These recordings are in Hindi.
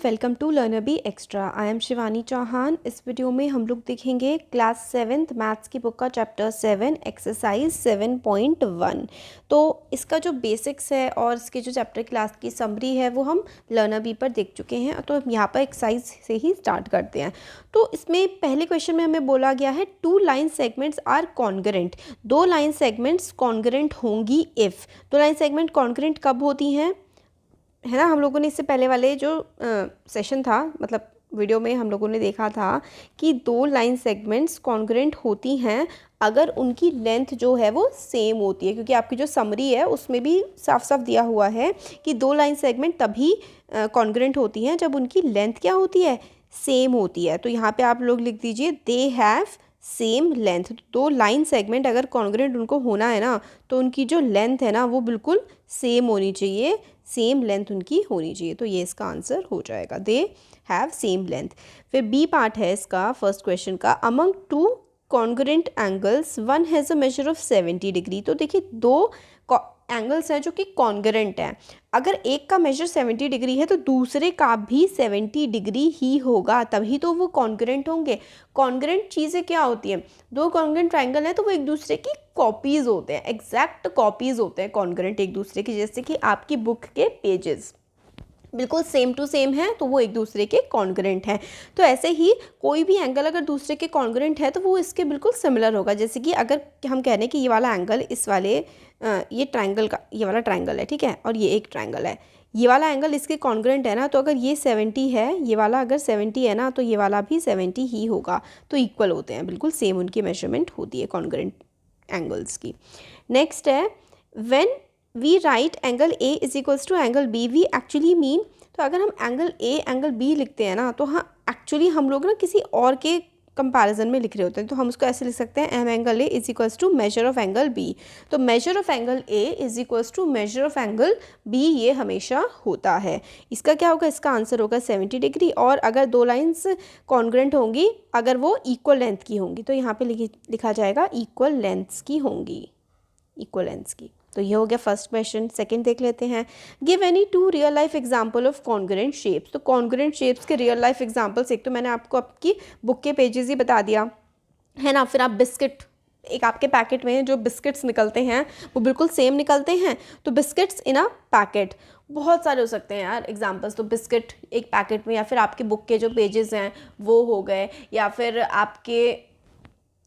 Welcome to learner B extra. I am Shivani Chauhan. इस वीडियो में हम लोग देखेंगे क्लास 7th मैथ्स की बुक का चैप्टर 7 एक्सरसाइज 7.1। तो इसका जो बेसिक्स है और इसके जो चैप्टर क्लास की समरी है वो हम लर्नर बी पर देख चुके हैं। तो यहाँ पर एक्सरसाइज से ही स्टार्ट करते हैं। तो इसमें पहले क्वेश्चन में हमें बोला गया है 2 line segments are congruent. 2 line segments congruent होंगी इफ़। 2 लाइन सेगमेंट कॉन्ग्रेंट कब होती हैं, है ना। हम लोगों ने इससे पहले वाले जो सेशन था, मतलब वीडियो में हम लोगों ने देखा था कि 2 लाइन सेगमेंट्स कॉन्ग्रेंट होती हैं अगर उनकी लेंथ जो है वो सेम होती है, क्योंकि आपकी जो समरी है उसमें भी साफ साफ दिया हुआ है कि 2 लाइन सेगमेंट तभी कॉन्ग्रेंट होती हैं जब उनकी लेंथ क्या होती है, सेम होती है। तो यहाँ पे आप लोग लिख दीजिए they have same length. 2 line segment अगर कॉन्ग्रेंट उनको होना है ना, तो उनकी जो लेंथ है ना वो बिल्कुल सेम होनी चाहिए, सेम लेंथ उनकी होनी चाहिए। तो ये इसका आंसर हो जाएगा, दे हैव सेम लेंथ। फिर बी पार्ट है इसका फर्स्ट क्वेश्चन का, among 2 congruent angles one has a measure of 70 degree. तो देखिए 2 एंगल्स हैं जो कि कॉन्ग्रेंट हैं। अगर एक का मेजर 70 डिग्री है तो दूसरे का भी 70 डिग्री ही होगा, तभी तो वो कॉन्ग्रेंट होंगे। कॉन्ग्रेंट चीज़ें क्या होती हैं, 2 कॉन्ग्रेंट ट्रायंगल हैं तो वो एक दूसरे की कॉपीज़ होते हैं, एग्जैक्ट कॉपीज़ होते हैं कॉन्ग्रेंट एक दूसरे की। जैसे कि आपकी बुक के पेजेस बिल्कुल सेम टू सेम है तो वो एक दूसरे के कॉन्ग्रेंट हैं। तो ऐसे ही कोई भी एंगल अगर दूसरे के कॉन्ग्रेंट है तो वो इसके बिल्कुल सिमिलर होगा। जैसे कि अगर हम कह रहे हैं कि ये वाला एंगल इस वाले ये ट्रायंगल का, ये वाला ट्रायंगल है, ठीक है, और ये एक ट्रायंगल है, ये वाला एंगल इसके कॉन्ग्रेंट है ना, तो अगर ये 70 है, ये वाला अगर 70 है ना, तो ये वाला भी 70 ही होगा। तो इक्वल होते हैं, बिल्कुल सेम उनकी मेजरमेंट होती है कॉन्ग्रेंट एंगल्स की। नेक्स्ट है when we write angle A is equals to angle B we actually mean. तो अगर हम एंगल ए एंगल बी लिखते हैं ना, तो हाँ एक्चुअली हम लोग ना किसी और के कंपैरिजन में लिख रहे होते हैं। तो हम उसको ऐसे लिख सकते हैं M angle A is equals to measure of angle B. तो measure of angle A is equals to measure of angle B, ये हमेशा होता है। इसका क्या होगा, इसका आंसर होगा 70 डिग्री। और अगर 2 लाइन्स कॉन्ग्रेंट होंगी अगर वो इक्वल लेंथ की होंगी, तो यहाँ पे लिखा जाएगा इक्वल लेंथ्स की होंगी, इक्वल लेंथ्स की। तो ये हो गया फर्स्ट क्वेश्चन। सेकंड देख लेते हैं, give any 2 real life example of congruent shapes. तो कॉन्ग्रेंट शेप्स के रियल लाइफ एग्जांपल्स, एक तो मैंने आपको आपकी बुक के पेजेस ही बता दिया है ना। फिर आप बिस्किट, एक आपके पैकेट में जो बिस्किट्स निकलते हैं वो बिल्कुल सेम निकलते हैं, तो बिस्किट्स इन अ पैकेट बहुत सारे हो सकते हैं यार एग्जांपल्स। तो बिस्किट एक पैकेट में, या फिर आपके बुक के जो पेजेस हैं वो हो गए, या फिर आपके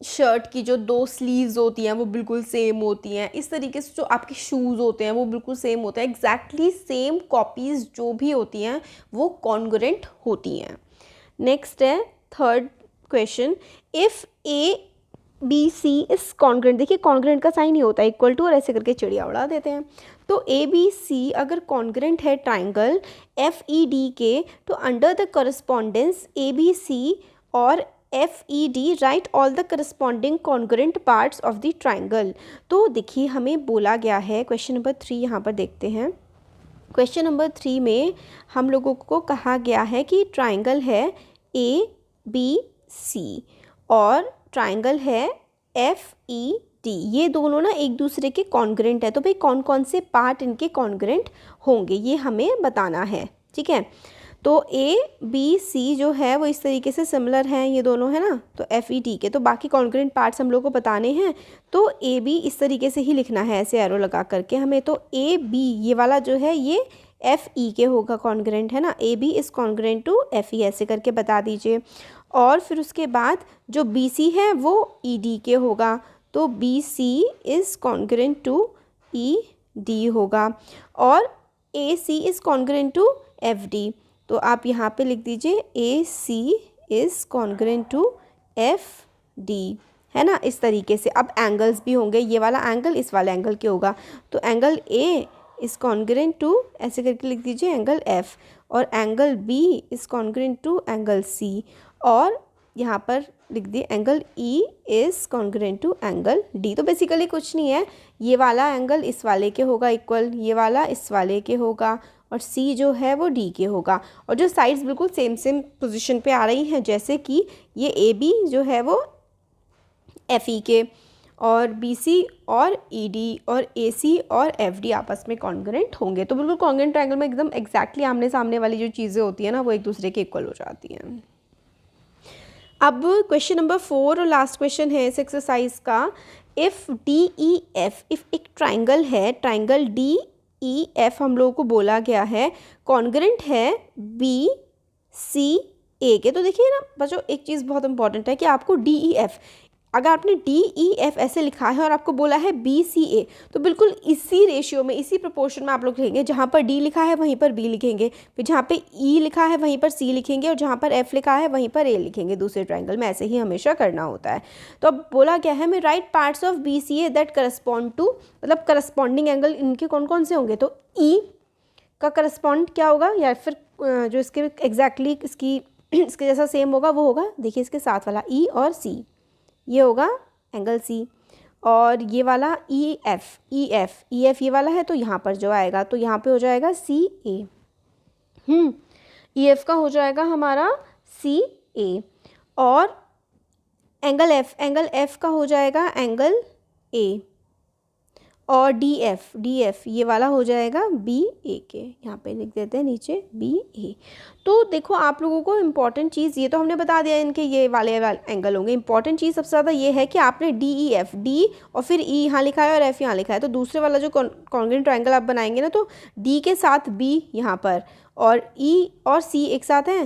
शर्ट की जो 2 स्लीव्स होती हैं वो बिल्कुल सेम होती हैं। इस तरीके से जो आपके शूज़ होते हैं वो बिल्कुल सेम होते हैं। एग्जैक्टली सेम कॉपीज़ जो भी होती हैं वो कॉन्ग्रेंट होती हैं। नेक्स्ट है third question, if A B C is congruent. देखिए कॉन्ग्रेंट का साइन ही होता है इक्वल टू, और ऐसे करके चिड़िया उड़ा देते हैं। तो ए बी सी अगर कॉन्ग्रेंट है ट्राइंगल एफ ई डी के, तो under the correspondence A B C और F E D right all the corresponding congruent parts of the triangle. तो देखिए हमें बोला गया है क्वेश्चन नंबर 3, यहाँ पर देखते हैं। क्वेश्चन नंबर 3 में हम लोगों को कहा गया है कि ट्राइंगल है ए बी सी और ट्राइंगल है एफ ई डी, ये दोनों ना एक दूसरे के कॉन्ग्रेंट है। तो भाई कौन कौन से पार्ट इनके कॉन्ग्रेंट होंगे ये हमें बताना है, ठीक है। तो ए बी सी जो है वो इस तरीके से सिमिलर हैं ये दोनों, है ना। तो एफ ई डी के, तो बाकी कॉन्ग्रेंट पार्ट्स हम लोग को बताने हैं। तो ए बी इस तरीके से ही लिखना है, ऐसे एरो लगा करके हमें। तो ए बी ये वाला जो है ये एफ ई के होगा कॉन्ग्रेंट, है ना। A B is congruent to F E, ऐसे करके बता दीजिए। और फिर उसके बाद जो बी सी है वो ई डी के होगा, तो B C is congruent to E D होगा। और A C is congruent to F D, तो आप यहाँ पे लिख दीजिए A C is congruent to F D, है ना। इस तरीके से अब एंगल्स भी होंगे, ये वाला एंगल इस वाले एंगल के होगा, तो angle A is congruent to, ऐसे करके लिख दीजिए एंगल एफ, और angle B is congruent to angle C, और यहाँ पर लिख दिए angle E is congruent to angle D. तो बेसिकली कुछ नहीं है, ये वाला एंगल इस वाले के होगा इक्वल, ये वाला इस वाले के होगा, और C जो है वो D के होगा। और जो साइड्स बिल्कुल सेम सेम पोजीशन पे आ रही हैं, जैसे कि ये AB जो है वो FE के, और BC और ED और AC और FD आपस में कॉन्ग्रुएंट होंगे। तो बिल्कुल कॉन्ग्रुएंट ट्रायंगल में एकदम एग्जैक्टली आमने सामने वाली जो चीज़ें होती हैं ना वो एक दूसरे के इक्वल हो जाती हैं। अब क्वेश्चन नंबर 4 और लास्ट क्वेश्चन है इस एक्सरसाइज का। इफ़ DEF, इफ़ एक ट्राइंगल है, ट्राइंगल DEF हम लोगों को बोला गया है कॉन्ग्रुएंट है BCA के। तो देखिए ना बच्चों, एक चीज़ बहुत इंपॉर्टेंट है कि आपको DEF, अगर आपने DEF ऐसे लिखा है और आपको बोला है BCA, तो बिल्कुल इसी रेशियो में, इसी प्रोपोर्शन में आप लोग लिखेंगे। जहाँ पर D लिखा है वहीं पर B लिखेंगे, फिर जहाँ पे E लिखा है वहीं पर C लिखेंगे, और जहाँ पर F लिखा है वहीं पर A लिखेंगे। दूसरे ट्रायंगल में ऐसे ही हमेशा करना होता है। तो अब बोला क्या है, मैं write parts of BCA that correspond to, मतलब करस्पॉन्डिंग एंगल इनके कौन कौन से होंगे। तो E का करस्पॉन्ड क्या होगा, या फिर जो इसके एग्जैक्टली इसके जैसा सेम होगा वो होगा, देखिए इसके साथ वाला E और C, ये होगा एंगल C। और ये वाला EF ये वाला है, तो यहाँ पर जो आएगा तो यहाँ पे हो जाएगा CA। EF का हो जाएगा हमारा CA। और एंगल F का हो जाएगा एंगल A। और DF ये वाला हो जाएगा BA के, यहाँ पे लिख देते हैं नीचे BA। तो देखो आप लोगों को इम्पॉर्टेंट चीज़, ये तो हमने बता दिया इनके ये वाले एंगल होंगे। इंपॉर्टेंट चीज़ सबसे ज़्यादा ये है कि आपने DEF, D और फिर E यहाँ लिखा है और F यहाँ लिखा है, तो दूसरे वाला जो कॉन्ग्रुएंट ट्रायंगल आप बनाएंगे ना, तो D के साथ B यहाँ पर और E और C एक साथ हैं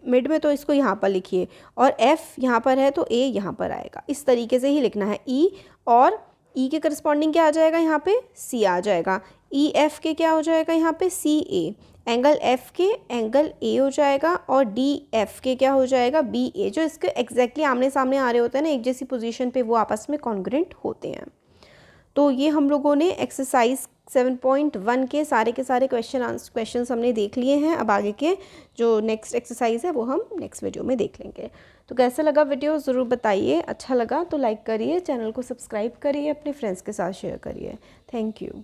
मिड में, तो इसको यहाँ पर लिखिए, और F यहाँ पर है तो A यहाँ पर आएगा। इस तरीके से ही लिखना है। E और E के करस्पॉन्डिंग क्या आ जाएगा, यहाँ पे C आ जाएगा। EF के क्या हो जाएगा यहाँ पे CA। एंगल F के एंगल A हो जाएगा, और DF के क्या हो जाएगा BA। जो इसके एग्जैक्टली आमने सामने आ रहे होते हैं ना एक जैसी पोजीशन पे, वो आपस में कॉन्ग्रुएंट होते हैं। तो ये हम लोगों ने एक्सरसाइज 7.1 के सारे क्वेश्चंस हमने देख लिए हैं। अब आगे के जो नेक्स्ट एक्सरसाइज है वो हम नेक्स्ट वीडियो में देख लेंगे। तो कैसा लगा वीडियो ज़रूर बताइए। अच्छा लगा तो लाइक करिए, चैनल को सब्सक्राइब करिए, अपने फ्रेंड्स के साथ शेयर करिए। Thank you.